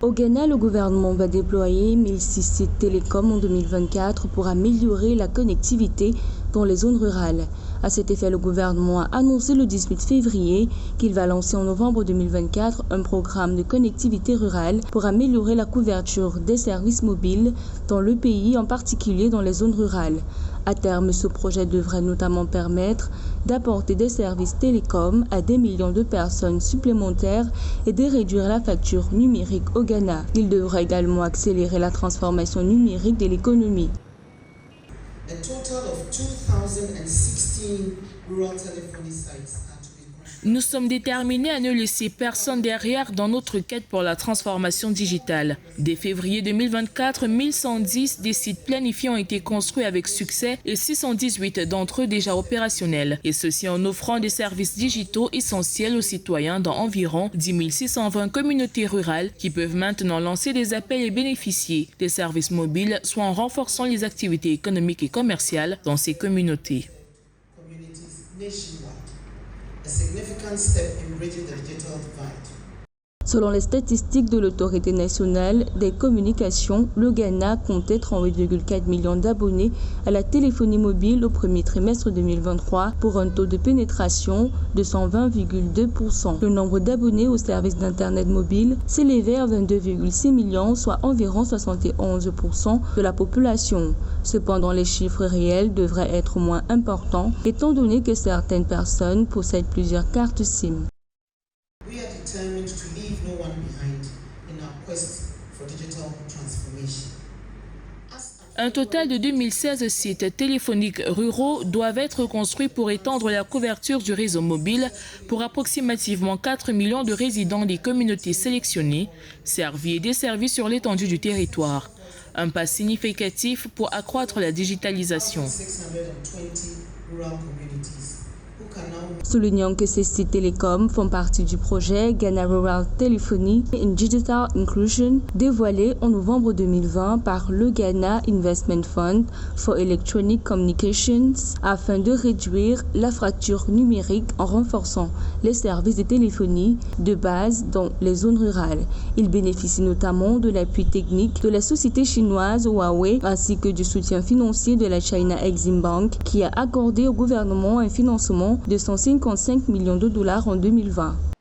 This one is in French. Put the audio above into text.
Au Ghana, le gouvernement va déployer 1006 sites télécoms en 2024 pour améliorer la connectivité dans les zones rurales. À cet effet, le gouvernement a annoncé le 18 février qu'il va lancer en novembre 2024 un programme de connectivité rurale pour améliorer la couverture des services mobiles dans le pays, en particulier dans les zones rurales. À terme, ce projet devrait notamment permettre d'apporter des services télécoms à des millions de personnes supplémentaires et de réduire la facture numérique au Ghana. Il devrait également accélérer la transformation numérique de l'économie. A total of 2016 rural telephony sites. Nous sommes déterminés à ne laisser personne derrière dans notre quête pour la transformation digitale. Dès février 2024, 1110 des sites planifiés ont été construits avec succès et 618 d'entre eux déjà opérationnels. Et ceci en offrant des services digitaux essentiels aux citoyens dans environ 10 620 communautés rurales qui peuvent maintenant lancer des appels et bénéficier des services mobiles, soit en renforçant les activités économiques et commerciales dans ces communautés. A significant step in bridging the digital divide. Selon les statistiques de l'Autorité nationale des communications, le Ghana comptait 38,4 millions d'abonnés à la téléphonie mobile au premier trimestre 2023 pour un taux de pénétration de 120,2%. Le nombre d'abonnés aux services d'Internet mobile s'élevait à 22,6 millions, soit environ 71% de la population. Cependant, les chiffres réels devraient être moins importants, étant donné que certaines personnes possèdent plusieurs cartes SIM. We are determined to leave no one behind in our quest for digital transformation. Un total de 2016 sites téléphoniques ruraux doivent être construits pour étendre la couverture du réseau mobile pour approximativement 4 millions de résidents des communautés sélectionnées, servis et desservis sur l'étendue du territoire. Un pas significatif pour accroître la digitalisation. Soulignant que ces sites télécoms font partie du projet Ghana Rural Telephony and Digital Inclusion dévoilé en novembre 2020 par le Ghana Investment Fund for Electronic Communications afin de réduire la fracture numérique en renforçant les services de téléphonie de base dans les zones rurales. Il bénéficie notamment de l'appui technique de la société chinoise Huawei ainsi que du soutien financier de la China Exim Bank qui a accordé au gouvernement un financement de 155 millions de dollars en 2020.